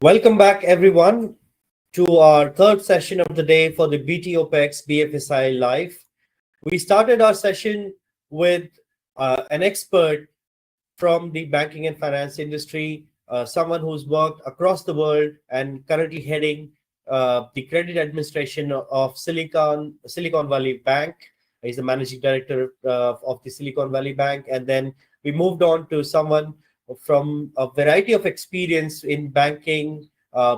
Welcome back, everyone, to our third session of the day for the BTOPEX BFSI Live. We started our session with an expert from the banking and finance industry, someone who's worked across the world and currently heading the credit administration of Silicon Valley Bank. He's the managing director of the Silicon Valley Bank. And then we moved on to someone from a variety of experience in banking,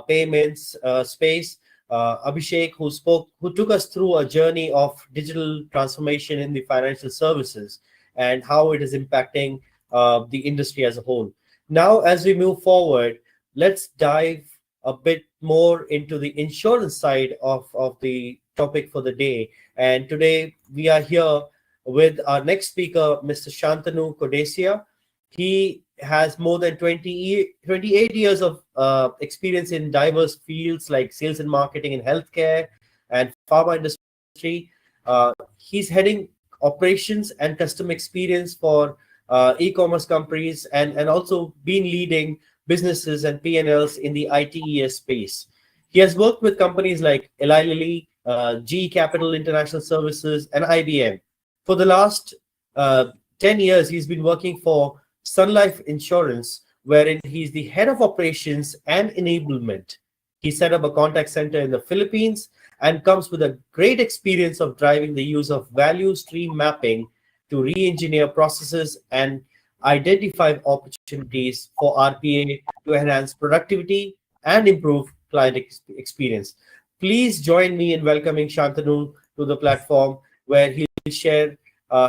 payments space. Abhishek, who took us through a journey of digital transformation in the financial services and how it is impacting the industry as a whole. Now, as we move forward, let's dive a bit more into the insurance side of the topic for the day. And today we are here with our next speaker, Mr. Shantanu Kodesia. He has more than 28 years of experience in diverse fields like sales and marketing in healthcare and pharma industry. He's heading operations and customer experience for e-commerce companies and also been leading businesses and P&Ls in the ITES space. He has worked with companies like Eli Lilly, GE Capital International Services, and IBM. For the last 10 years, he's been working for Sun Life Insurance, wherein he's the head of operations and enablement. He set up a contact center in the Philippines and comes with a great experience of driving the use of value stream mapping to re-engineer processes and identify opportunities for RPA to enhance productivity and improve client experience. Please join me in welcoming Shantanu to the platform, where he'll share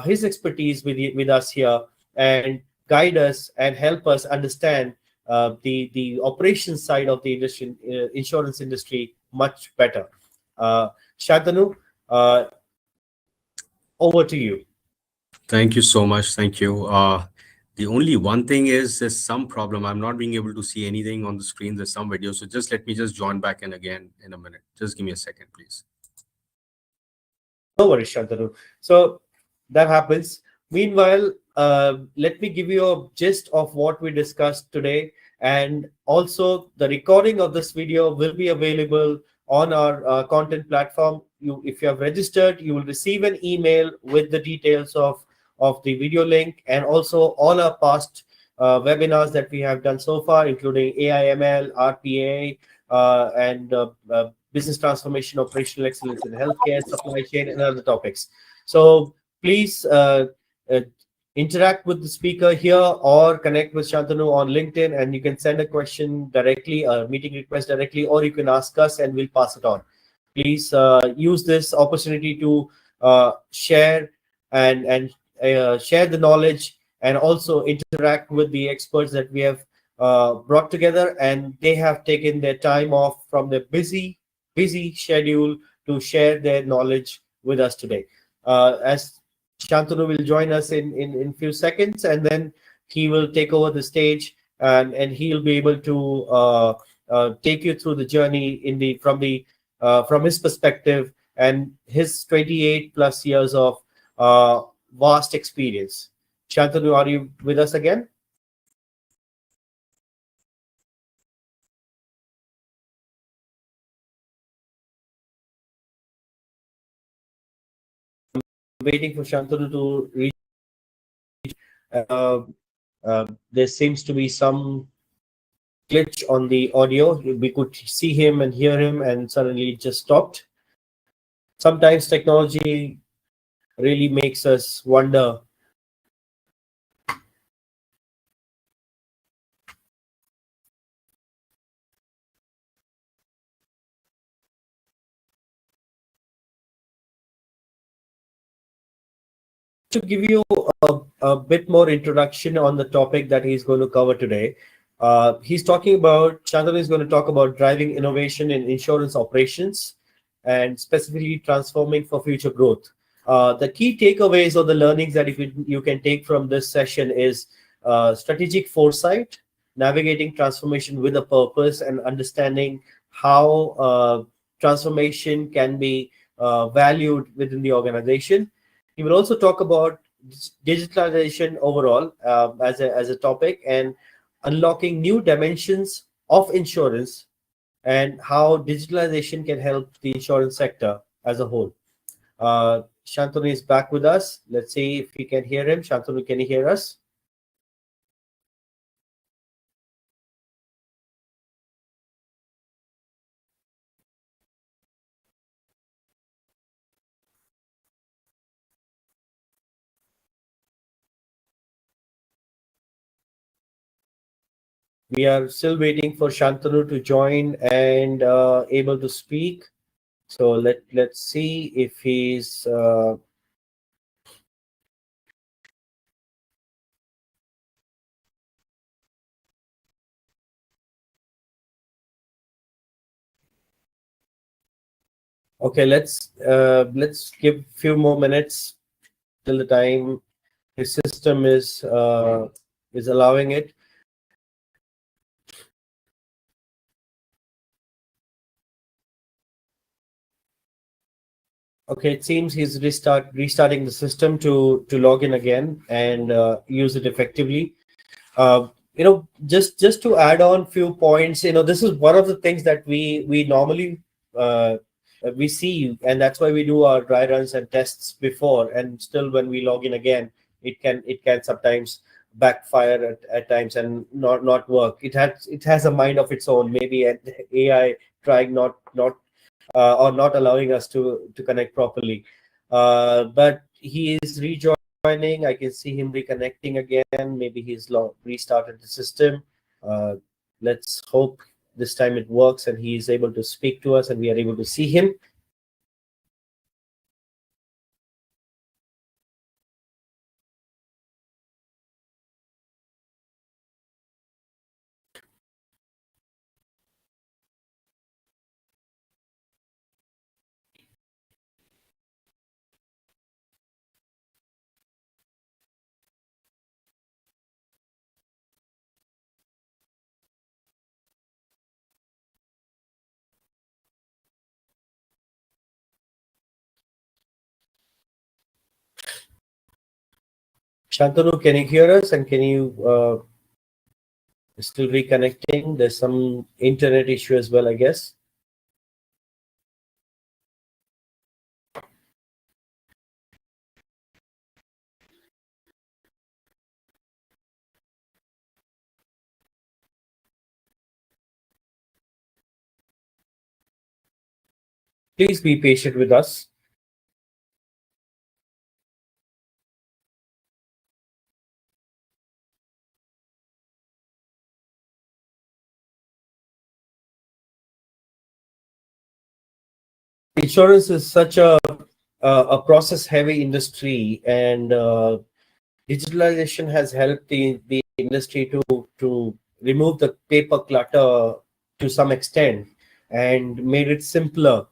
his expertise with us here and guide us and help us understand the operations side of the industry, insurance industry much better. Shantanu, over to you. Thank you so much. Thank you. The only one thing is there's some problem. I'm not being able to see anything on the screen. There's some video. So let me join back in again in a minute. Just give me a second, please. No worries, Shantanu. So that happens. Meanwhile, let me give you a gist of what we discussed today. And also, the recording of this video will be available on our content platform. If you have registered, you will receive an email with the details of the video link and also all our past webinars that we have done so far, including AIML, RPA, and business transformation, operational excellence in healthcare, supply chain, and other topics. So please interact with the speaker here or connect with Shantanu on LinkedIn, and you can send a question directly, a meeting request directly, or you can ask us and we'll pass it on. Please use this opportunity to share and share the knowledge and also interact with the experts that we have brought together, and they have taken their time off from their busy schedule to share their knowledge with us today. As Shantanu will join us in few seconds, and then he will take over the stage and he'll be able to take you through the journey from his perspective and his 28 plus years of vast experience. Shantanu, are you with us again? Waiting for Shantanu to reach. There seems to be some glitch on the audio. We could see him and hear him, and suddenly it just stopped. Sometimes technology really makes us wonder. To give you a bit more introduction on the topic that he's going to cover today, Shantanu is going to talk about driving innovation in insurance operations and specifically transforming for future growth. The key takeaways or the learnings that you can take from this session is strategic foresight, navigating transformation with a purpose, and understanding how transformation can be valued within the organization. He will also talk about digitalization overall as a topic and unlocking new dimensions of insurance and how digitalization can help the insurance sector as a whole. Shantanu is back with us. Let's see if we can hear him. Shantanu, can you hear us? We are still waiting for Shantanu to join and able to speak. So let's see if he's okay. Let's give few more minutes till the time his system is allowing it. Okay, it seems he's restarting the system to log in again and use it effectively. Just to add on few points, this is one of the things that we normally we see, and that's why we do our dry runs and tests before, and still when we log in again, it can sometimes backfire at times and not work. It has a mind of its own, maybe an AI trying not or not allowing us to connect properly. But he is rejoining. I can see him reconnecting again. Maybe he's restarted the system. Let's hope this time it works and he is able to speak to us and we are able to see him. Shantanu, can you hear us and can you still reconnecting? There's some internet issue as well, I guess. Please be patient with us. Insurance is such a process heavy industry, and digitalization has helped the industry to remove the paper clutter to some extent and made it simpler.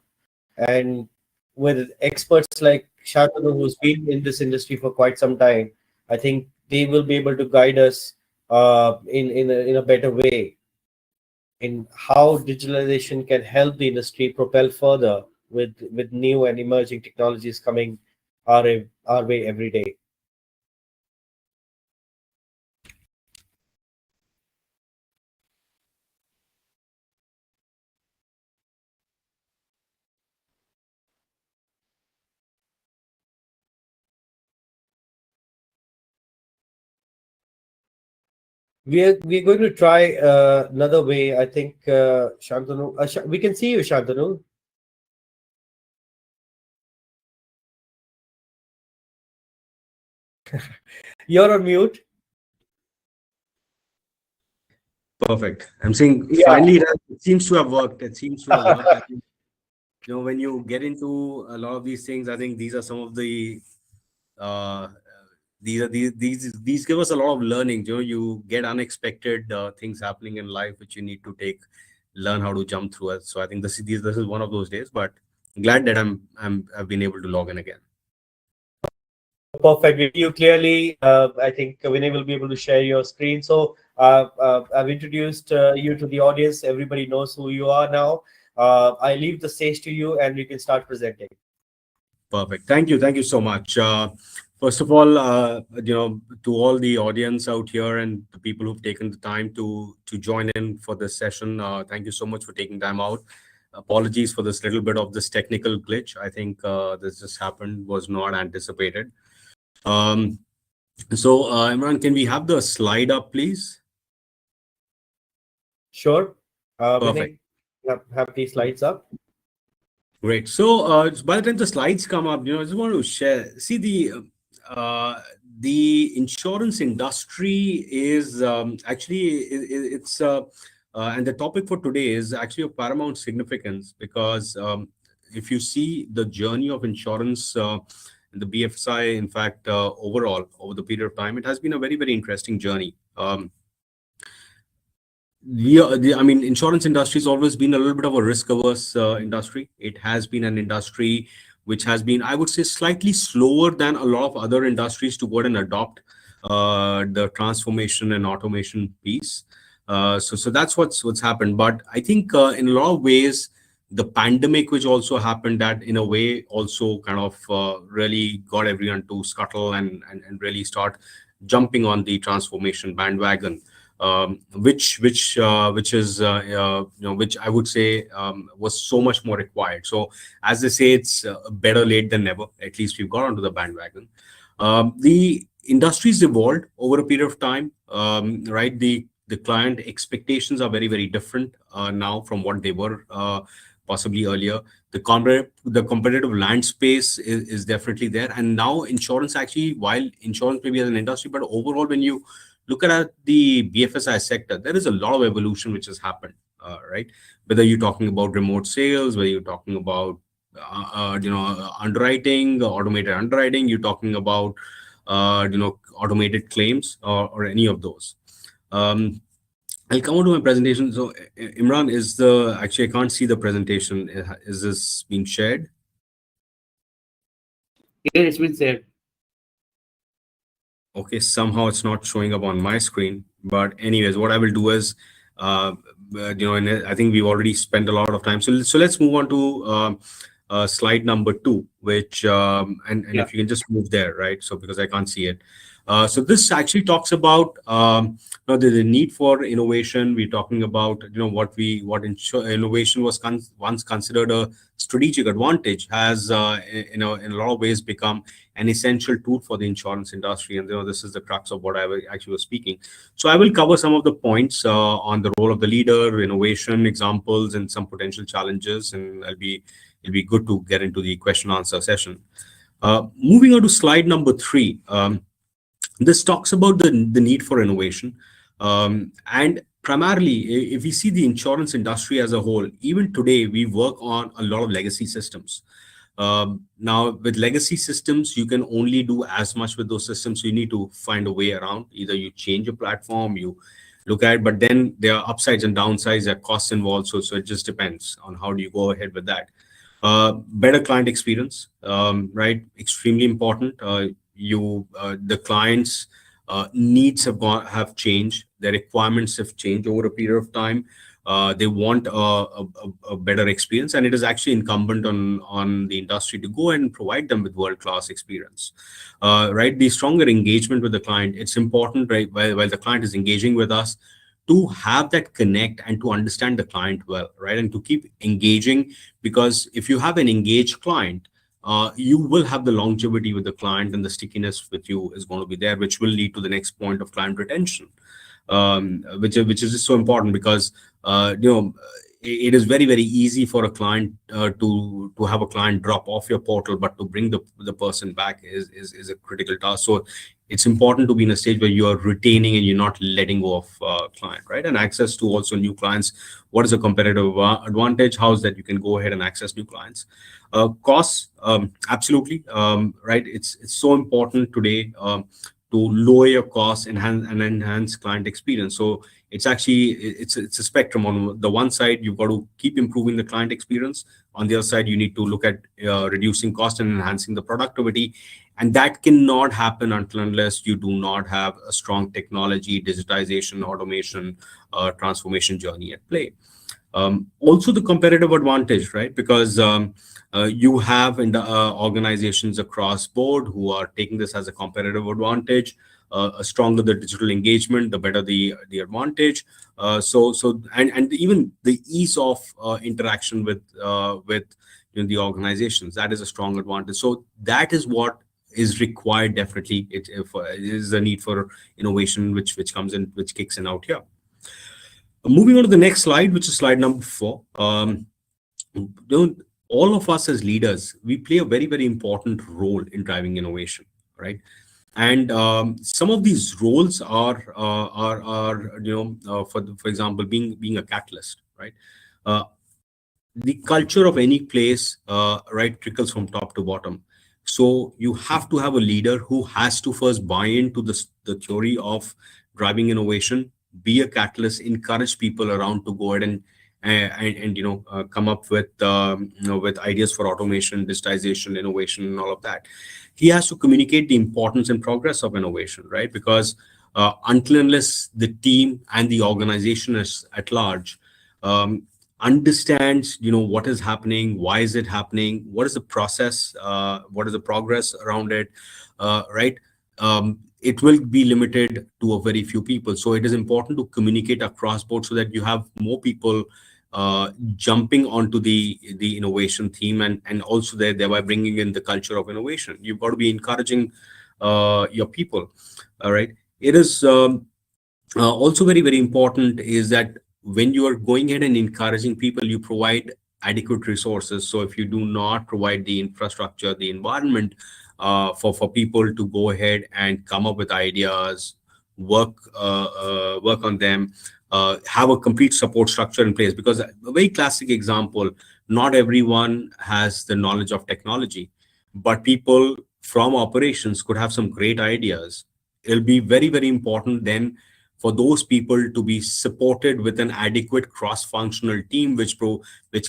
And with experts like Shantanu, who's been in this industry for quite some time, I think they will be able to guide us in a better way in how digitalization can help the industry propel further with new and emerging technologies coming our way every day. We're going to try another way. I think Shantanu, we can see you, Shantanu. You're on mute. Perfect. I'm saying Yeah. finally it seems to have worked. It seems to have worked. I think, when you get into a lot of these things, I think these are some of the uh, these give us a lot of learning. You get unexpected things happening in life which you need to learn how to jump through it. So I think this is one of those days. But I'm glad that I've been able to log in again. Perfect. You clearly, I think Vinay will be able to share your screen. So I've introduced you to the audience. Everybody knows who you are now. I leave the stage to you and you can start presenting. Perfect. Thank you. Thank you so much. First of all, to all the audience out here and the people who've taken the time to join in for this session, thank you so much for taking time out. Apologies for this little bit of this technical glitch. I think this just happened, was not anticipated. Um, Imran, can we have the slide up, please? Sure. Perfect. Vinay, have these slides up. Great. So by the time the slides come up, I just want to share. See the insurance industry is actually it's and the topic for today is actually of paramount significance because if you see the journey of insurance in the BFSI, in fact, overall over the period of time, it has been a very, very interesting journey. I mean, insurance industry has always been a little bit of a risk-averse industry. It has been an industry which has been, I would say, slightly slower than a lot of other industries to go ahead and adopt the transformation and automation piece. So that's what's happened. But I think in a lot of ways, the pandemic, which also happened, that in a way also kind of really got everyone to scuttle and really start jumping on the transformation bandwagon, which is which I would say was so much more required. So as they say, it's better late than never. At least we've got onto the bandwagon. The industry's evolved over a period of time, right? The client expectations are very, very different now from what they were possibly earlier. The competitive land space is definitely there, and now insurance actually, while insurance maybe as an industry, but overall when you look at the BFSI sector, there is a lot of evolution which has happened, right? Whether you're talking about remote sales, whether you're talking about underwriting, automated underwriting, you're talking about automated claims or any of those. I'll come on to my presentation. So Imran, actually I can't see the presentation. Is this being shared? Yeah, it's been said. Okay, somehow it's not showing up on my screen. But anyways, what I will do is, and I think we've already spent a lot of time. So let's move on to slide number 2, which and Yeah. if you can just move there, right? So because I can't see it. So this actually talks about the need for innovation. We're talking about innovation was once considered a strategic advantage has in a lot of ways become an essential tool for the insurance industry. And this is the crux of what I actually was speaking. So I will cover some of the points on the role of the leader, innovation, examples, and some potential challenges. And it'll be good to get into the question answer session. Moving on to slide number 3. This talks about the need for innovation. And primarily, if we see the insurance industry as a whole, even today, we work on a lot of legacy systems. Now, with legacy systems, you can only do as much with those systems. So you need to find a way around. Either you change your platform, you look at, but then there are upsides and downsides, there are costs involved. So it just depends on how do you go ahead with that. Better client experience, right? Extremely important. The clients' needs have changed. Their requirements have changed over a period of time. They want a better experience, and it is actually incumbent on the industry to go and provide them with world-class experience. Right, the stronger engagement with the client. It's important, right, while the client is engaging with us, to have that connect and to understand the client well, right, and to keep engaging, because if you have an engaged client, you will have the longevity with the client, and the stickiness with you is going to be there, which will lead to the next point of client retention, which is just so important because it is very, very easy for a client to have a client drop off your portal, but to bring the person back is a critical task. So it's important to be in a stage where you are retaining and you're not letting go of client, right? And access to also new clients. What is a competitive advantage? How is that you can go ahead and access new clients? Costs, absolutely, right? It's so important today to lower your costs and enhance client experience. So it's a spectrum. On the one side, you've got to keep improving the client experience. On the other side, you need to look at reducing cost and enhancing the productivity. And that cannot happen unless you do not have a strong technology, digitization, automation, transformation journey at play. Also the competitive advantage, right? Because you have in the organizations across board who are taking this as a competitive advantage. A stronger the digital engagement, the better the advantage. And even the ease of interaction with the organizations, that is a strong advantage. So that is what is required. Definitely, it is a need for innovation, which comes in, which kicks in out here. Moving on to the next slide, which is slide number 4. All of us as leaders, we play a very important role in driving innovation, right? And some of these roles are for example, being a catalyst, right? Uh, the culture of any place, right, trickles from top to bottom. So you have to have a leader who has to first buy into the theory of driving innovation, be a catalyst, encourage people around to go ahead and come up with ideas for automation, digitization, innovation, and all of that. He has to communicate the importance and progress of innovation, right? Because until unless the team and the organization is at large understands what is happening, why is it happening, what is the process, what is the progress around it, right, it will be limited to a very few people. So it is important to communicate across board so that you have more people jumping onto the innovation theme, and also thereby bringing in the culture of innovation. You've got to be encouraging your people. All right, it is also very important is that when you are going ahead and encouraging people, you provide adequate resources. So if you do not provide the infrastructure, the environment for people to go ahead and come up with ideas, work on them, have a complete support structure in place. Because a very classic example, not everyone has the knowledge of technology, but people from operations could have some great ideas. It'll be very important then for those people to be supported with an adequate cross-functional team, which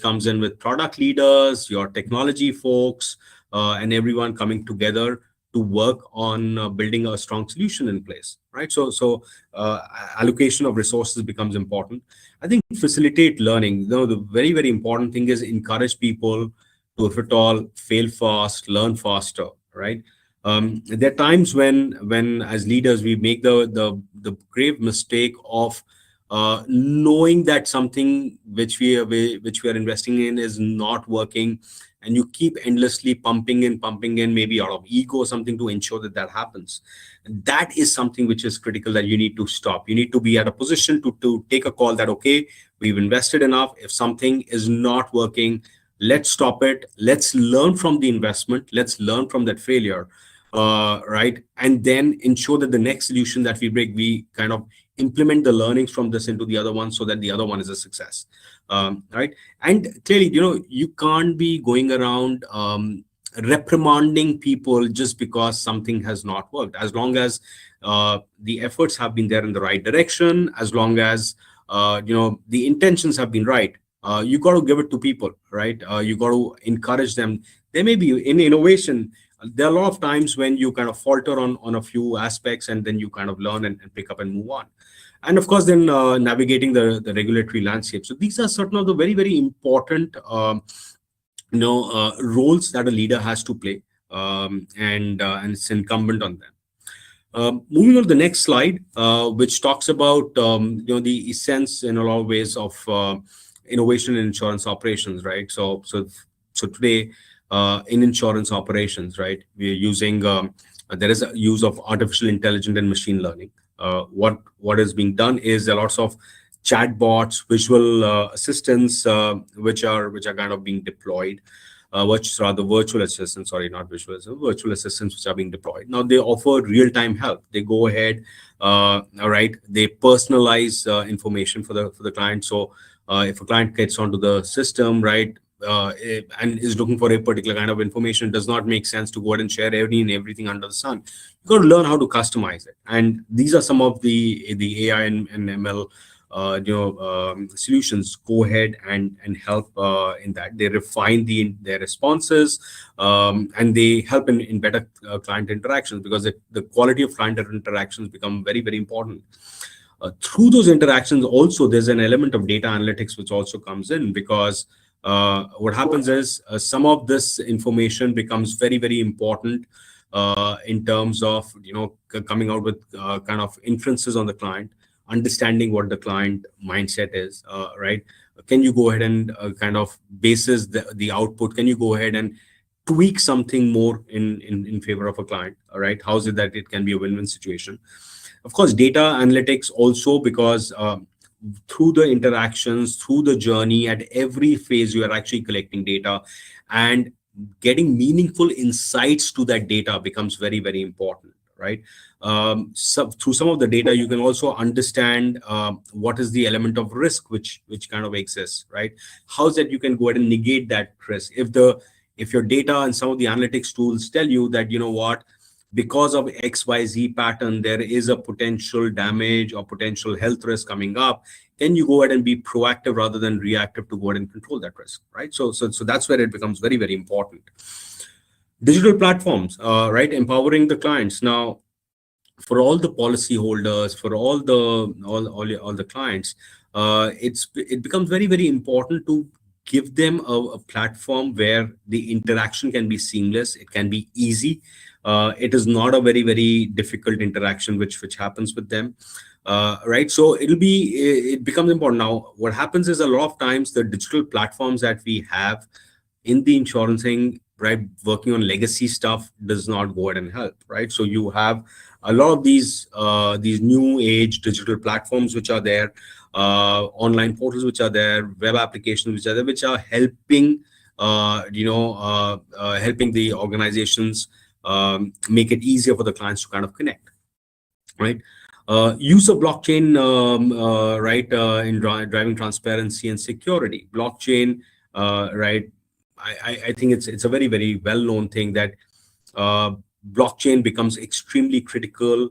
comes in with product leaders, your technology folks, and everyone coming together to work on building a strong solution in place, right? So allocation of resources becomes important. I think facilitate learning. The very important thing is encourage people to, if at all, fail fast, learn faster, right? There are times when as leaders we make the grave mistake of knowing that something which we are investing in is not working, and you keep endlessly pumping in, maybe out of ego or something, to ensure that happens. That is something which is critical, that you need to stop. You need to be at a position to take a call that, okay, we've invested enough. If something is not working, let's stop it. Let's learn from the investment. Let's learn from that failure, right? And then ensure that the next solution that we bring, we kind of implement the learnings from this into the other one, so that the other one is a success, right? And clearly, you can't be going around reprimanding people just because something has not worked. As long as the efforts have been there in the right direction, as long as the intentions have been right, you got to give it to people, right? You got to encourage them. There may be in innovation, there are a lot of times when you kind of falter on a few aspects, and then you kind of learn and pick up and move on. And of course, then navigating the regulatory landscape. So these are certain of the very important roles that a leader has to play, and it's incumbent on them. Moving on to the next slide, which talks about the essence in a lot of ways of innovation in insurance operations, right? So today, in insurance operations, right, we are using there is a use of artificial intelligence and machine learning. What is being done is there are lots of chatbots, visual assistants, which are kind of being deployed, which are the virtual assistants, sorry, not visual assistants, virtual assistants which are being deployed. Now they offer real-time help. They go ahead, all right, they personalize information for the client. So if a client gets onto the system, right, and is looking for a particular kind of information, it does not make sense to go ahead and share everything under the sun. You got to learn how to customize it. And these are some of the AI and ML solutions go ahead and help in that. They refine their responses, and they help in better client interactions, because the quality of client interactions become very important. Through those interactions, also there's an element of data analytics which also comes in, because what happens is some of this information becomes very, very important in terms of coming out with kind of inferences on the client, understanding what the client mindset is, right? Can you go ahead and kind of basis the output? Can you go ahead and tweak something more in favor of a client? All right, how is it that it can be a win-win situation? Of course, data analytics also, because through the interactions, through the journey, at every phase, you are actually collecting data, and getting meaningful insights to that data becomes very, very important, right? So through some of the data, you can also understand what is the element of risk which kind of exists, right? How is that you can go ahead and negate that risk? If your data and some of the analytics tools tell you that, you know what, because of XYZ pattern, there is a potential damage or potential health risk coming up, can you go ahead and be proactive rather than reactive to go ahead and control that risk, right? So that's where it becomes very, very important. Digital platforms, right, empowering the clients. Now, for all the policyholders, for all the clients, it becomes very, very important to give them a platform where the interaction can be seamless, it can be easy. It is not a very, very difficult interaction which happens with them, right? So it becomes important. Now, what happens is, a lot of times the digital platforms that we have in the insurance thing, right, working on legacy stuff does not go ahead and help, right? So you have a lot of these new age digital platforms which are there, online portals which are there, web applications which are there, which are helping helping the organizations make it easier for the clients to kind of connect, right? Use of blockchain, right, in driving transparency and security. Blockchain, right? I think it's a very, very well-known thing that blockchain becomes extremely critical,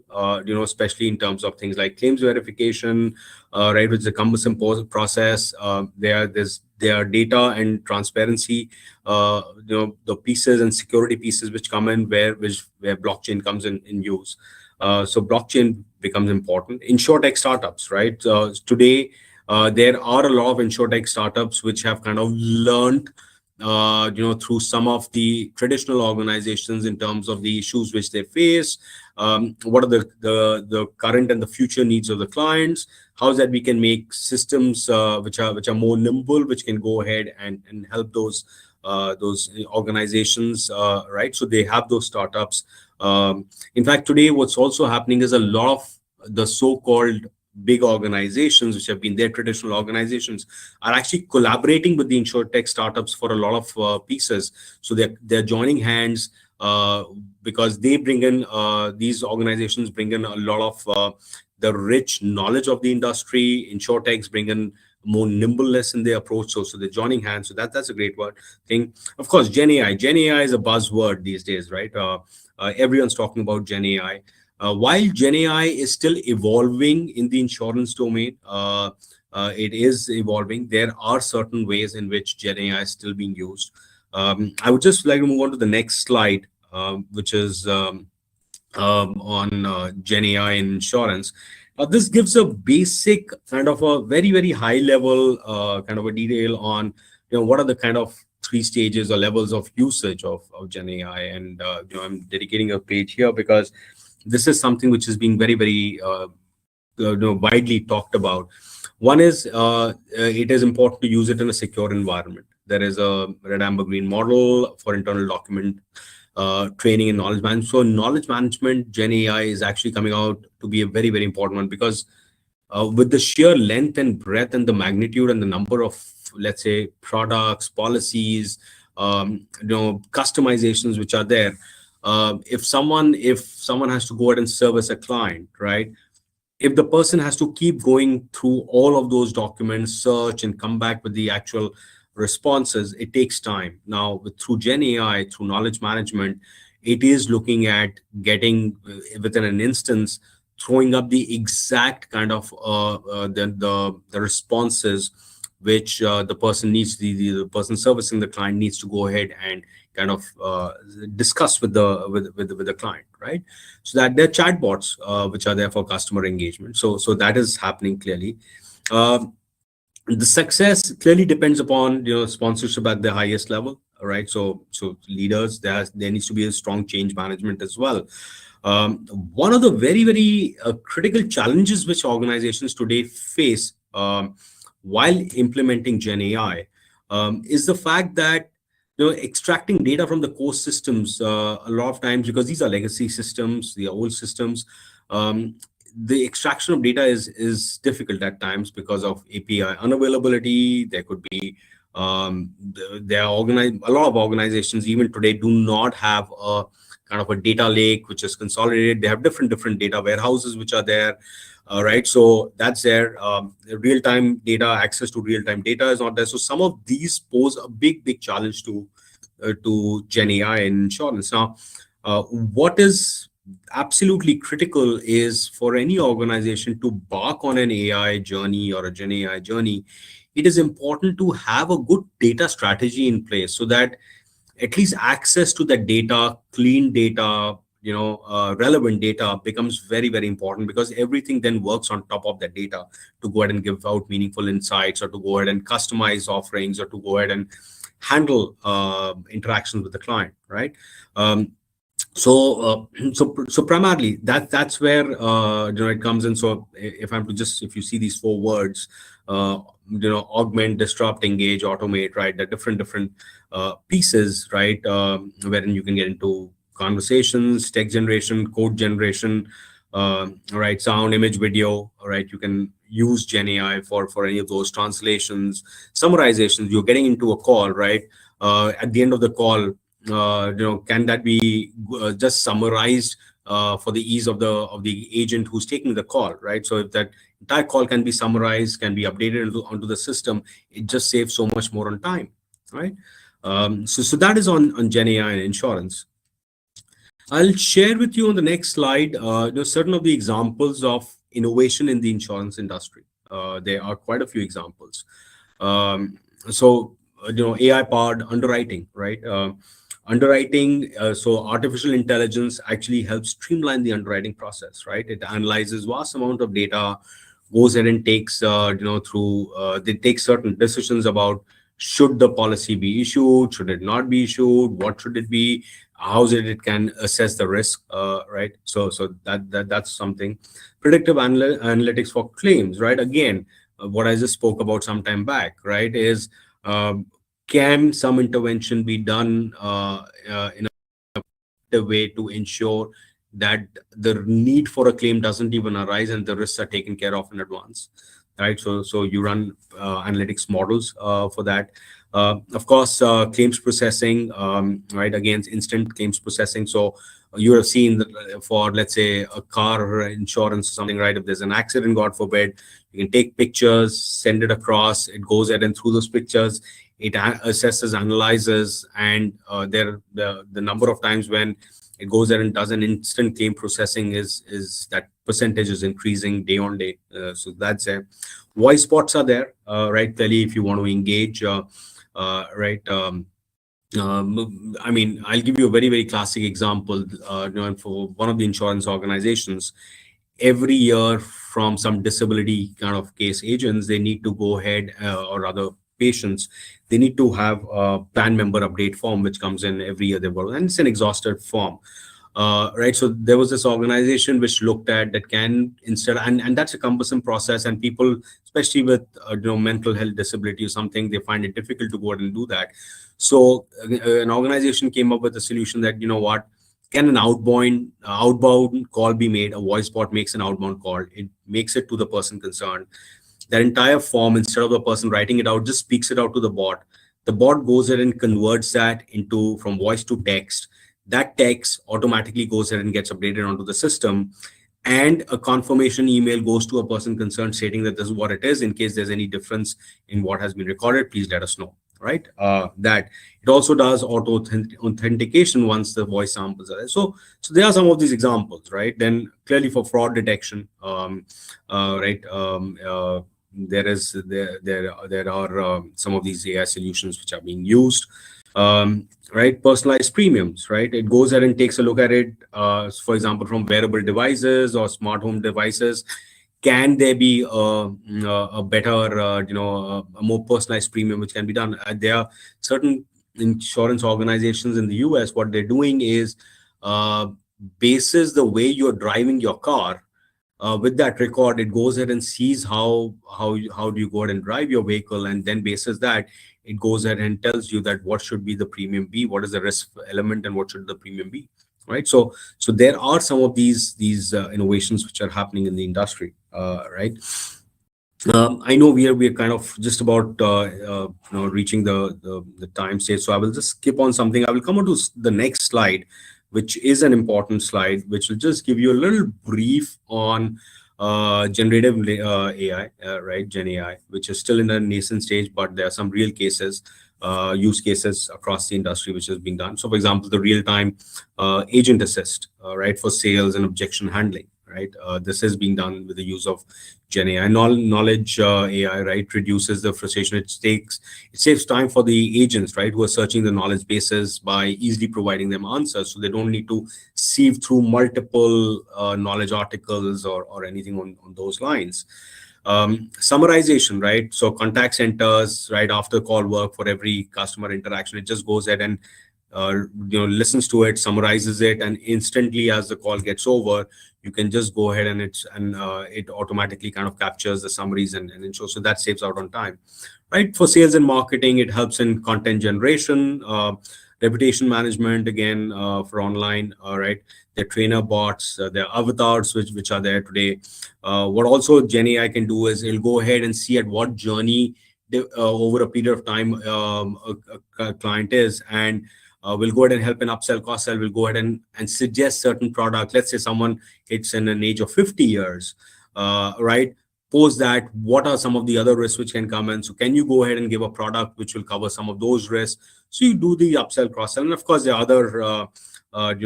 especially in terms of things like claims verification, right, which is a cumbersome process. There are data and transparency, the pieces and security pieces which come in where blockchain comes in use. So blockchain becomes important. Insurtech startups, right? Today, there are a lot of insurtech startups which have kind of learned through some of the traditional organizations in terms of the issues which they face, what are the current and the future needs of the clients, how is that we can make systems which are more nimble, which can go ahead and help those organizations, right? So they have those startups. In fact, today what's also happening is a lot of the so-called big organizations, which have been their traditional organizations, are actually collaborating with the insurtech startups for a lot of pieces. So they're joining hands because they bring in, these organizations bring in a lot of the rich knowledge of the industry. Insurtechs bring in more nimbleness in their approach. So they're joining hands. So that's a great thing. Of course, Gen AI. Gen AI is a buzzword these days, right? Everyone's talking about Gen AI. While Gen AI is still evolving in the insurance domain, it is evolving. There are certain ways in which Gen AI is still being used. I would just like to move on to the next slide, which is on Gen AI in insurance. This gives a basic kind of a very, very high level kind of a detail on what are the kind of 3 stages or levels of usage of Gen AI. And I'm dedicating a page here because this is something which is being very, very widely talked about. One is it is important to use it in a secure environment. There is a red, amber, green model for internal document training and knowledge management. So knowledge management, Gen AI is actually coming out to be a very, very important one, because with the sheer length and breadth and the magnitude and the number of, let's say, products, policies, customizations which are there, if someone has to go ahead and service a client, right? If the person has to keep going through all of those documents, search and come back with the actual responses, it takes time. Now, through Gen AI, through knowledge management, it is looking at getting within an instance, throwing up the exact kind of the responses which the person needs, the person servicing the client needs to go ahead and kind of discuss with the client, right? So that they're chatbots, which are there for customer engagement. So that is happening clearly. Um, the success clearly depends upon sponsorship at the highest level, right? So leaders, there needs to be a strong change management as well. One of the very critical challenges which organizations today face while implementing Gen AI is the fact that extracting data from the core systems a lot of times, because these are legacy systems, the old systems, um, the extraction of data is difficult at times because of API unavailability. There could be there are a lot of organizations even today do not have a kind of a data lake which is consolidated. They have different data warehouses which are there, right? So that's there. Real-time data, access to real-time data is not there. So some of these pose a big challenge to Gen AI and insurance. Now, what is absolutely critical is for any organization to embark on an AI journey or a Gen AI journey, it is important to have a good data strategy in place so that at least access to the data, clean data, relevant data becomes very important, because everything then works on top of that data to go ahead and give out meaningful insights, or to go ahead and customize offerings, or to go ahead and handle interactions with the client, right? So primarily that's where it comes in. So if you see these four words, augment, disrupt, engage, automate, right? The different pieces, right? Wherein you can get into conversations, text generation, code generation, right? Sound, image, video, right? You can use Gen AI for any of those translations, summarizations. You're getting into a call, right? At the end of the call, can that be just summarized for the ease of the agent who's taking the call, right? So if that entire call can be summarized, can be updated onto the system, it just saves so much more on time, right? So that is on Gen AI and insurance. I'll share with you on the next slide certain of the examples of innovation in the insurance industry. There are quite a few examples. AI powered underwriting, right? Underwriting, so artificial intelligence actually helps streamline the underwriting process, right? It analyzes vast amount of data, goes ahead and takes they take certain decisions about should the policy be issued, should it not be issued, what should it be, how it can assess the risk, right? So that's something. Predictive analytics for claims, right? Again, what I just spoke about some time back, right, is can some intervention be done in a way to ensure that the need for a claim doesn't even arise and the risks are taken care of in advance, right? So you run analytics models for that. Of course, claims processing, right? Again, instant claims processing. So you have seen that for, let's say, a car insurance or something, right? If there's an accident, God forbid, you can take pictures, send it across. It goes ahead and through those pictures, it assesses, analyzes, and the number of times when it goes there and does an instant claim processing is that percentage is increasing day on day. So that's it. Voice bots are there, right? Clearly, if you want to engage, right. I mean, I'll give you a very classic example. For one of the insurance organizations, every year from some disability kind of case agents, they need to go ahead, or other patients, they need to have a plan member update form which comes in every year. And it's an exhausted form. Right, so there was this organization which looked at that can instead, and that's a cumbersome process, and people, especially with mental health disability or something, they find it difficult to go ahead and do that. So an organization came up with a solution that, what, can an outbound call be made? A voice bot makes an outbound call. It makes it to the person concerned. That entire form, instead of the person writing it out, just speaks it out to the bot. The bot goes ahead and converts that into from voice to text. That text automatically goes ahead and gets updated onto the system, and a confirmation email goes to a person concerned stating that this is what it is. In case there's any difference in what has been recorded, please let us know, right? That it also does auto authentication once the voice samples are there. So there are some of these examples, right? Then clearly for fraud detection, right, there are some of these AI solutions which are being used. Right, personalized premiums, right? It goes ahead and takes a look at it, for example, from wearable devices or smart home devices. Can there be a better, a more personalized premium which can be done? There are certain insurance organizations in the US. What they're doing is, bases the way you're driving your car, with that record, it goes ahead and sees how do you go ahead and drive your vehicle, and then bases that, it goes ahead and tells you that what should be the premium be, what is the risk element, and what should the premium be, right? So there are some of these innovations which are happening in the industry, right? I know we are kind of just about reaching the time stage, so I will just skip on something. I will come on to the next slide, which is an important slide, which will just give you a little brief on generative AI, right? Gen AI, which is still in the nascent stage, but there are some real cases, use cases across the industry which is being done. So, for example, the real-time agent assist, right, for sales and objection handling. Right, this is being done with the use of Gen AI. Knowledge AI, right, reduces the frustration. It saves time for the agents, right, who are searching the knowledge bases by easily providing them answers, so they don't need to sieve through multiple knowledge articles or anything on those lines. Summarization, right? So contact centers, right, after call work for every customer interaction, it just goes ahead and listens to it, summarizes it, and instantly as the call gets over, you can just go ahead and it automatically kind of captures the summaries and ensures, so that saves out on time, right? For sales and marketing, it helps in content generation, reputation management, again, for online, right? Their trainer bots, their avatars, which are there today. What also Gen AI can do is it'll go ahead and see at what journey over a period of time a client is, and we'll go ahead and help in upsell, cross-sell. We'll go ahead and suggest certain products. Let's say someone hits in an age of 50 years, right? Post that, what are some of the other risks which can come in? So can you go ahead and give a product which will cover some of those risks? So you do the upsell, cross-sell. And of course, there are other,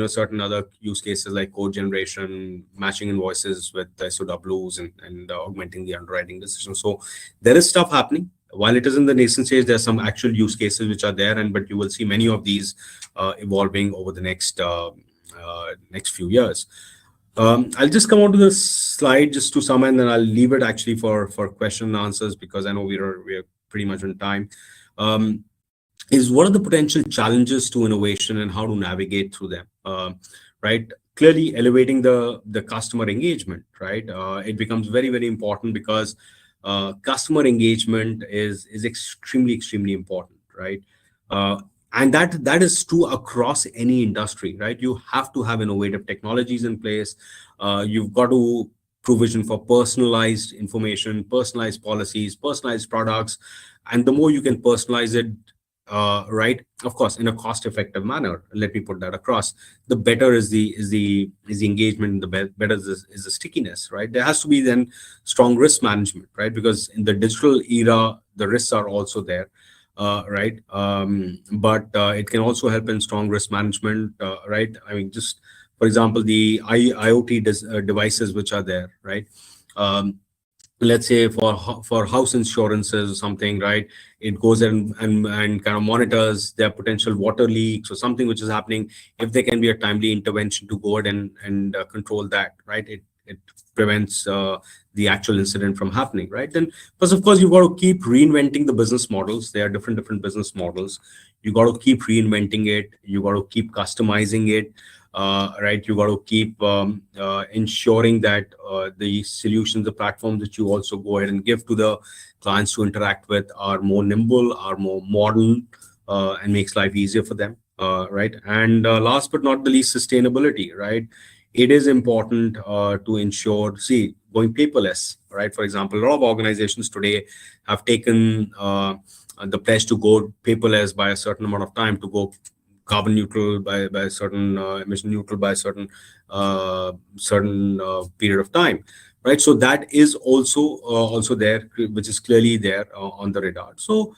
certain other use cases like code generation, matching invoices with SOWs, and augmenting the underwriting decision. So there is stuff happening. While it is in the nascent stage, there are some actual use cases which are there, but you will see many of these evolving over the next few years. I'll just come on to this slide just to sum, and then I'll leave it actually for question and answers, because I know we are pretty much on time. Is what are the potential challenges to innovation and how to navigate through them? Right. Clearly, elevating the customer engagement. Right. It becomes very, very important, because customer engagement is extremely important, right? And that is true across any industry, right? You have to have innovative technologies in place. You've got to provision for personalized information, personalized policies, personalized products, and the more you can personalize it, right, of course, in a cost-effective manner. Let me put that across. The better is the engagement, the better is the stickiness, right? There has to be then strong risk management, right? Because in the digital era, the risks are also there, right? But it can also help in strong risk management, right? I mean, just for example, the IoT devices which are there, right? Let's say for house insurances or something, right? It goes and kind of monitors their potential water leaks or something which is happening. If there can be a timely intervention to go ahead and control that, right? It prevents the actual incident from happening, right? Then, plus, of course, you've got to keep reinventing the business models. There are different business models. You got to keep reinventing it. You got to keep customizing it. Right, you got to keep ensuring that the solutions, the platforms that you also go ahead and give to the clients to interact with are more nimble, are more modern, and makes life easier for them. Right, and last but not the least, sustainability. Right, it is important to ensure, see, going paperless. Right, for example, a lot of organizations today have taken the pledge to go paperless by a certain amount of time, to go carbon neutral by a certain emission neutral by a certain period of time, right? So that is also there, which is clearly there on the radar. So,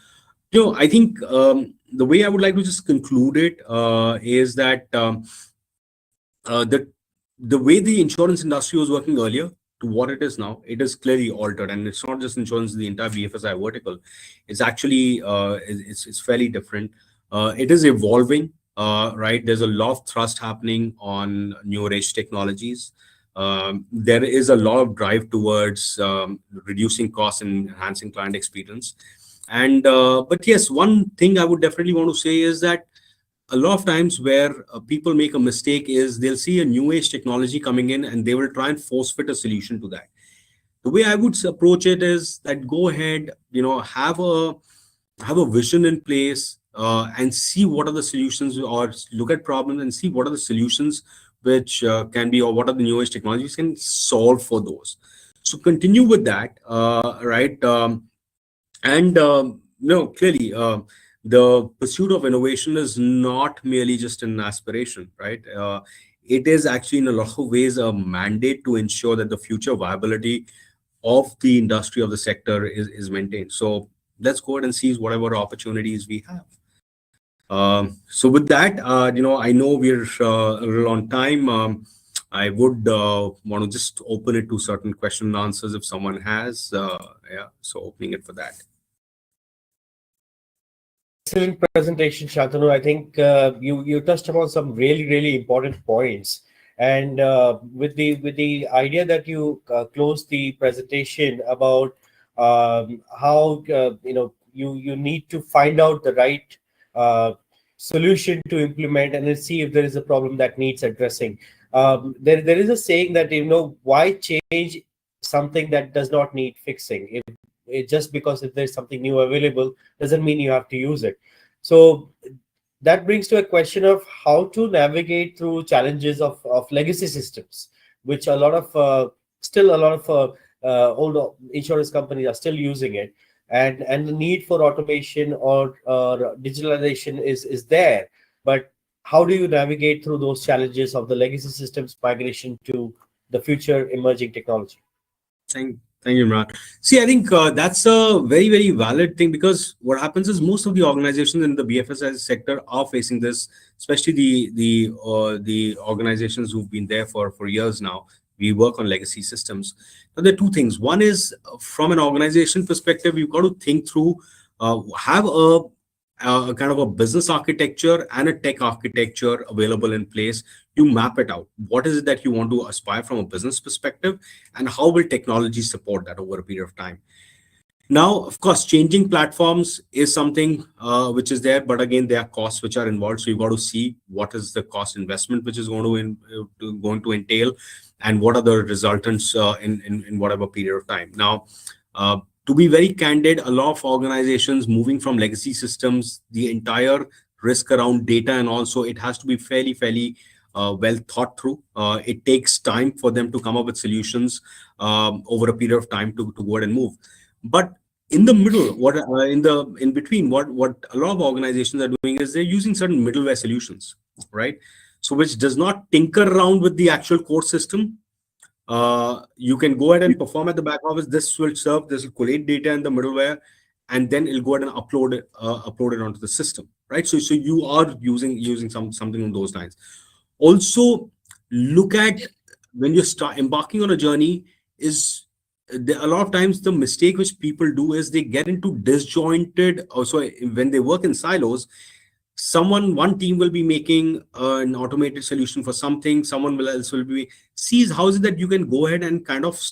I think the way I would like to just conclude it is that the way the insurance industry was working earlier to what it is now, it is clearly altered, and it's not just insurance, the entire BFSI vertical. It's actually it's fairly different. It is evolving, right? There's a lot of thrust happening on newer age technologies. There is a lot of drive towards reducing costs and enhancing client experience. And but yes, one thing I would definitely want to say is that a lot of times where people make a mistake is they'll see a new age technology coming in and they will try and force fit a solution to that. The way I would approach it is that go ahead, have a vision in place, and see what are the solutions, or look at problems and see what are the solutions which can be, or what are the new age technologies can solve for those. So continue with that, right? And no, clearly, the pursuit of innovation is not merely just an aspiration, right? It is actually in a lot of ways a mandate to ensure that the future viability of the industry, of the sector, is maintained. So let's go ahead and seize whatever opportunities we have. So with that, I know we're a little on time. I would want to just open it to certain question and answers if someone has. Yeah, so opening it for that. Excellent presentation, Shantanu. I think you touched upon some really important points, and with the idea that you closed the presentation about how you need to find out the right solution to implement, and then see if there is a problem that needs addressing. There is a saying that why change something that does not need fixing. Just because if there's something new available doesn't mean you have to use it. So that brings to a question of how to navigate through challenges of legacy systems, which a lot of old insurance companies are still using it, and the need for automation or digitalization is there. But how do you navigate through those challenges of the legacy systems migration to the future emerging technology? Thank you, Imran. See, I think that's a very valid thing, because what happens is most of the organizations in the BFSI sector are facing this, especially the organizations who've been there for years now. We work on legacy systems. Now, there are two things. One is, from an organization perspective, you've got to think through, have a kind of a business architecture and a tech architecture available in place. You map it out. What is it that you want to aspire from a business perspective, and how will technology support that over a period of time? Now, of course, changing platforms is something which is there, but again, there are costs which are involved. So you've got to see what is the cost investment which is going to entail, and what are the resultants in whatever period of time. Now, to be very candid, a lot of organizations moving from legacy systems, the entire risk around data, and also it has to be fairly well thought through. It takes time for them to come up with solutions over a period of time to go ahead and move. But in the middle, in between, what a lot of organizations are doing is they're using certain middleware solutions, right? So which does not tinker around with the actual core system. You can go ahead and perform at the back office. This will collate data in the middleware, and then it'll go ahead and upload it onto the system, right? So you are using something on those lines. Also, look at, when you start embarking on a journey, is a lot of times the mistake which people do is they get into disjointed. Also, when they work in silos, one team will be making an automated solution for something, someone else will be sees how is it that you can go ahead and kind of,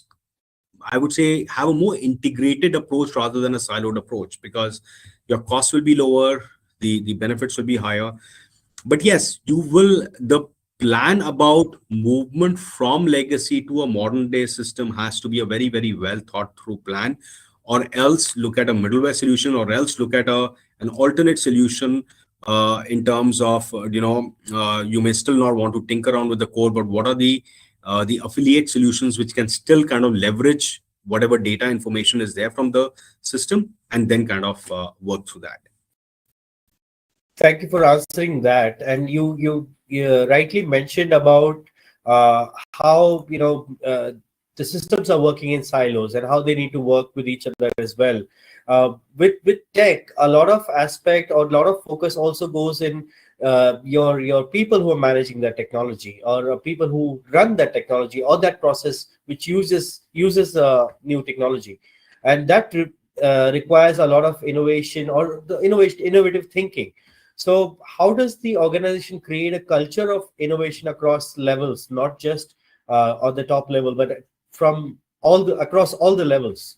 I would say, have a more integrated approach rather than a siloed approach, because your costs will be lower, the benefits will be higher. But yes, the plan about movement from legacy to a modern day system has to be a very well thought through plan, or else look at a middleware solution, or else look at an alternate solution in terms of, you may still not want to tinker around with the core, but what are the affiliate solutions which can still kind of leverage whatever data information is there from the system, and then kind of work through that. Thank you for answering that. And you rightly mentioned about how the systems are working in silos and how they need to work with each other as well. With tech, a lot of aspect or a lot of focus also goes in your people who are managing that technology, or people who run that technology or that process which uses new technology, and that requires a lot of innovation or the innovative thinking. So how does the organization create a culture of innovation across levels, not just on the top level, but from across all the levels?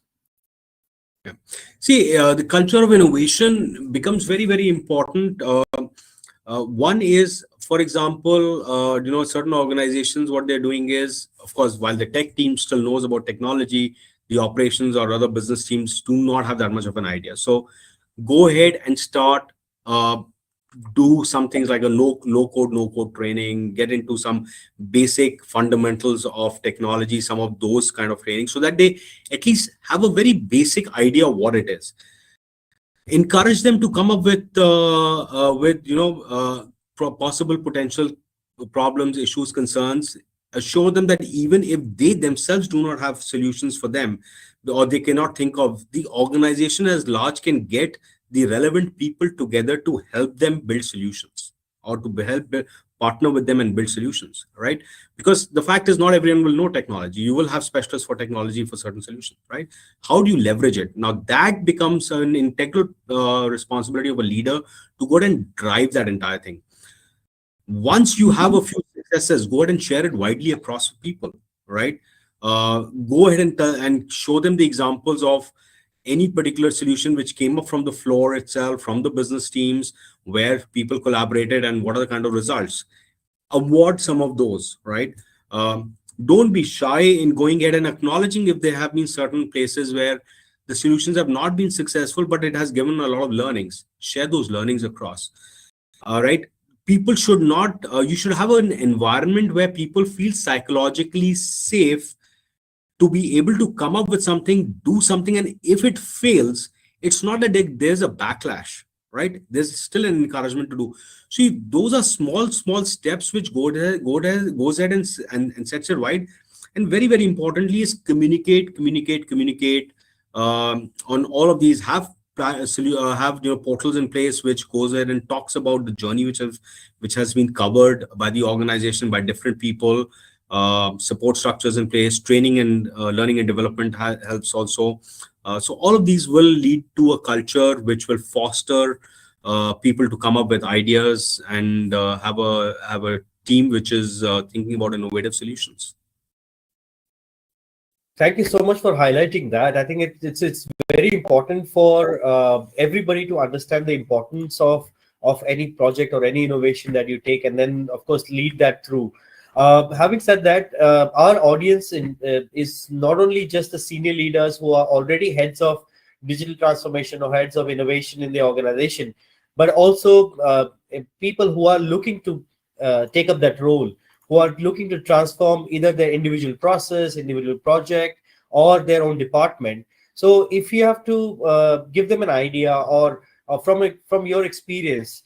Yeah. See, the culture of innovation becomes very, very important. One is, for example, certain organizations, what they're doing is, of course, while the tech team still knows about technology, the operations or other business teams do not have that much of an idea. So go ahead and start do some things like a low code no code training, get into some basic fundamentals of technology, some of those kind of training, so that they at least have a very basic idea of what it is. Encourage them to come up with possible potential problems, issues, concerns. Assure them that even if they themselves do not have solutions for them, or they cannot think of, the organization as large can get the relevant people together to help them build solutions, or to partner with them and build solutions, right? Because the fact is, not everyone will know technology. You will have specialists for technology for certain solutions, right? How do you leverage it? Now that becomes an integral responsibility of a leader to go ahead and drive that entire thing. Once you have a few successes, go ahead and share it widely across people, right? Go ahead and show them the examples of any particular solution which came up from the floor itself, from the business teams, where people collaborated, and what are the kind of results. Award some of those, right? Don't be shy in going ahead and acknowledging if there have been certain places where the solutions have not been successful, but it has given a lot of learnings. Share those learnings across. All right. People should not, you should have an environment where people feel psychologically safe to be able to come up with something, do something, and if it fails, it's not that there's a backlash, right? There's still an encouragement to do. See, those are small steps which goes ahead and sets it right. And very, very importantly is communicate on all of these. Have portals in place which goes ahead and talks about the journey which has been covered by the organization, by different people. Support structures in place, training and learning and development helps also. So all of these will lead to a culture which will foster people to come up with ideas and have a team which is thinking about innovative solutions. Thank you so much for highlighting that. I think it's very important for everybody to understand the importance of any project or any innovation that you take, and then of course lead that through. Having said that, our audience is not only just the senior leaders who are already heads of digital transformation or heads of innovation in the organization, but also people who are looking to take up that role, who are looking to transform either their individual process, individual project, or their own department. So if you have to give them an idea, or from your experience,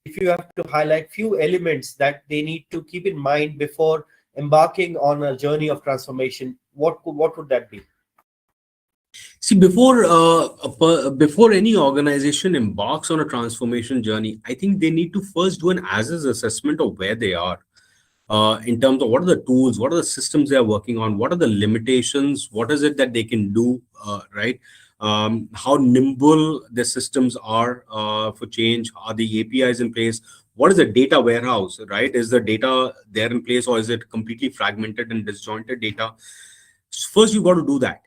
if you have to highlight few elements that they need to keep in mind before embarking on a journey of transformation, what would that be? See, before any organization embarks on a transformation journey, I think they need to first do an as-is assessment of where they are, in terms of what are the tools, what are the systems they are working on, what are the limitations, what is it that they can do, right? How nimble the systems are for change, are the APIs in place, what is the data warehouse, right? Is the data there in place, or is it completely fragmented and disjointed data? First, you've got to do that.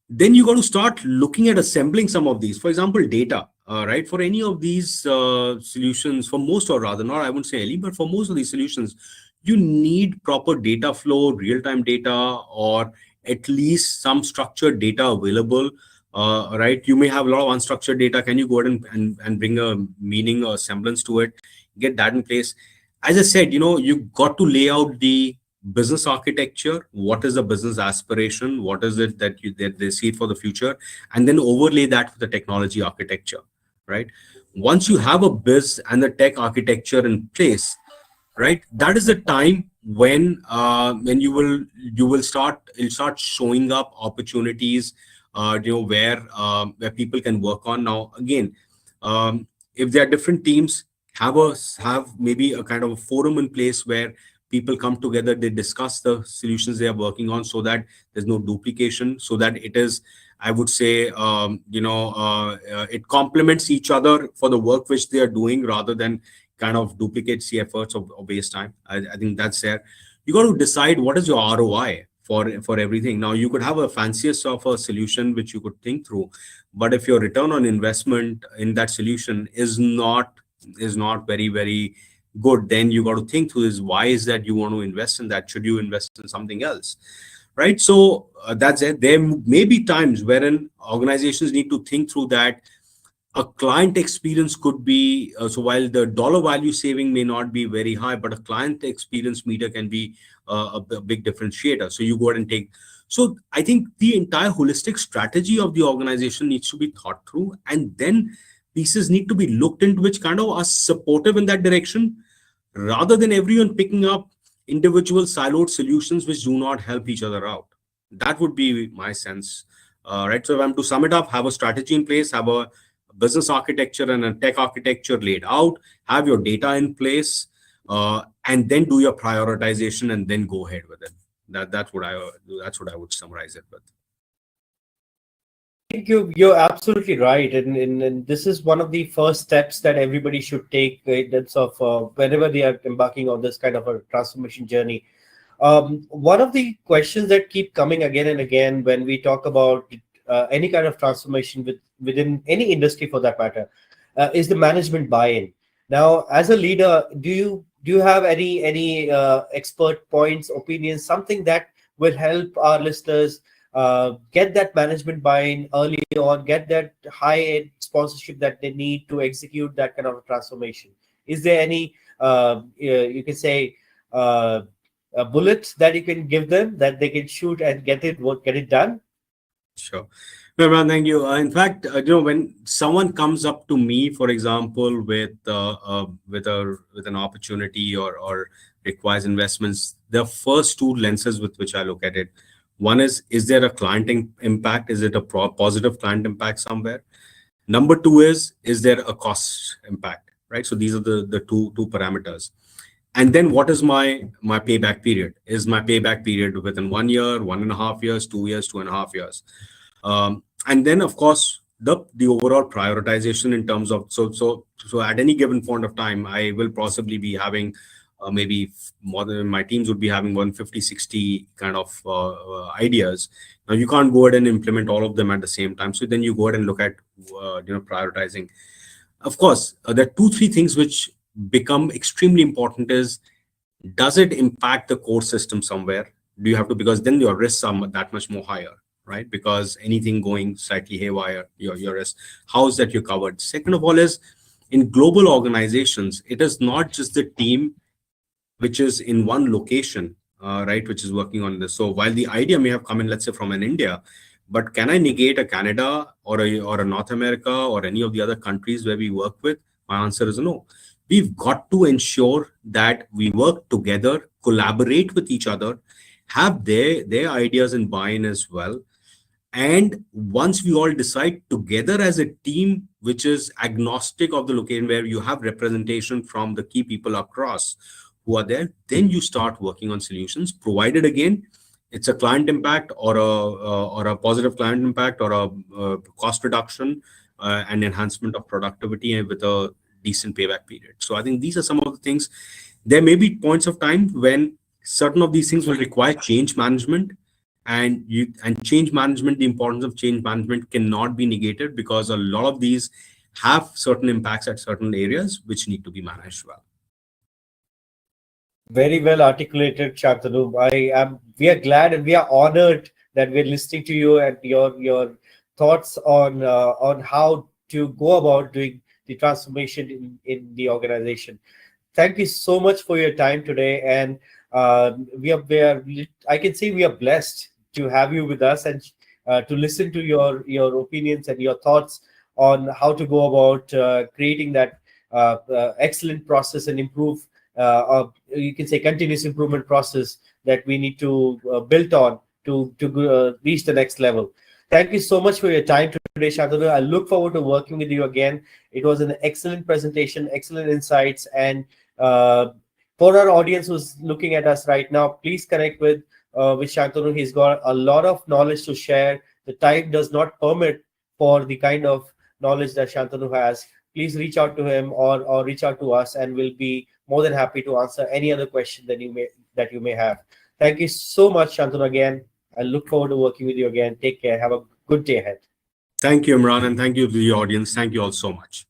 Then you got to start looking at assembling some of these. For example, data, right? For any of these solutions, for most, or rather, not I wouldn't say any, but for most of these solutions, you need proper data flow, real-time data, or at least some structured data available, right? You may have a lot of unstructured data. Can you go ahead and bring a meaning or semblance to it? Get that in place. As I said, you got to lay out the business architecture. What is the business aspiration? What is it that they see for the future? And then overlay that with the technology architecture, right? Once you have a biz and the tech architecture in place, right, that is the time when you'll start showing up opportunities, where people can work on. Now again, if there are different teams, have maybe a kind of a forum in place where people come together, they discuss the solutions they are working on, so that there's no duplication, so that it is, I would say, it complements each other for the work which they are doing, rather than kind of duplicates the efforts or waste time. I think that's there. You got to decide what is your ROI for everything. Now, you could have a fanciest of a solution which you could think through, but if your return on investment in that solution is not very good, then you got to think through is why is that you want to invest in that? Should you invest in something else? Right. So that's it. There may be times wherein organizations need to think through that. A client experience could be so while the dollar value saving may not be very high, but a client experience meter can be a big differentiator. So you go ahead and take. So I think the entire holistic strategy of the organization needs to be thought through, and then pieces need to be looked into which kind of are supportive in that direction, rather than everyone picking up individual siloed solutions which do not help each other out. That would be my sense. Right. So if I'm to sum it up, have a strategy in place, have a business architecture and a tech architecture laid out, have your data in place, and then do your prioritization and then go ahead with it. That's what I would summarize it with. I think you're absolutely right, and this is one of the first steps that everybody should take in terms of whenever they are embarking on this kind of a transformation journey. One of the questions that keep coming again and again when we talk about any kind of transformation within any industry, for that matter, is the management buy-in. Now, as a leader, do you have any expert points, opinions, something that will help our listeners get that management buy-in early on, get that high-end sponsorship that they need to execute that kind of a transformation? Is there any, you can say, bullets that you can give them that they can shoot and get it done? Sure. No, Imran, thank you. In fact, when someone comes up to me, for example, with an opportunity or requires investments, the first two lenses with which I look at it, one is there a client impact? Is it a positive client impact somewhere? Number two is there a cost impact? Right. So these are the two parameters. And then what is my payback period? Is my payback period within 1 year, 1.5 years, 2 years, 2.5 years? And then, of course, the overall prioritization in terms of so at any given point of time, I will possibly be having maybe more than my teams would be having 150, 60 kind of ideas. Now, you can't go ahead and implement all of them at the same time. So then you go ahead and look at prioritizing. Of course, there are 2-3 things which become extremely important. Is, does it impact the core system somewhere? Do you have to, because then your risks are that much more higher, right? Because anything going slightly haywire, your risk, how is that you're covered? Second of all is, in global organizations, it is not just the team which is in one location, right, which is working on this. So while the idea may have come in, let's say, from an India, but can I negate a Canada or a North America or any of the other countries where we work with? My answer is no. We've got to ensure that we work together, collaborate with each other, have their ideas and buy-in as well. And once we all decide together as a team, which is agnostic of the location, where you have representation from the key people across who are there, then you start working on solutions, provided again, it's a client impact or a positive client impact or a cost reduction and enhancement of productivity and with a decent payback period. So I think these are some of the things. There may be points of time when certain of these things will require change management, and change management, the importance of change management cannot be negated, because a lot of these have certain impacts at certain areas which need to be managed well. Very well articulated, Shantanu. We are glad and we are honored that we're listening to you and your thoughts on how to go about doing the transformation in the organization. Thank you so much for your time today, and I can say we are blessed to have you with us and to listen to your opinions and your thoughts on how to go about creating that excellent process and improve. You can say continuous improvement process that we need to build on to reach the next level. Thank you so much for your time today. today, Shantanu. I look forward to working with you again. It was an excellent presentation, excellent insights. And for our audience who's looking at us right now, please connect with Shantanu. He's got a lot of knowledge to share. The time does not permit for the kind of knowledge that Shantanu has. Please reach out to him or reach out to us, and we'll be more than happy to answer any other question that you may have. Thank you so much, Shantanu, again. I look forward to working with you again. Take care. Have a good day ahead. Thank you, Imran, and thank you to the audience. Thank you all so much.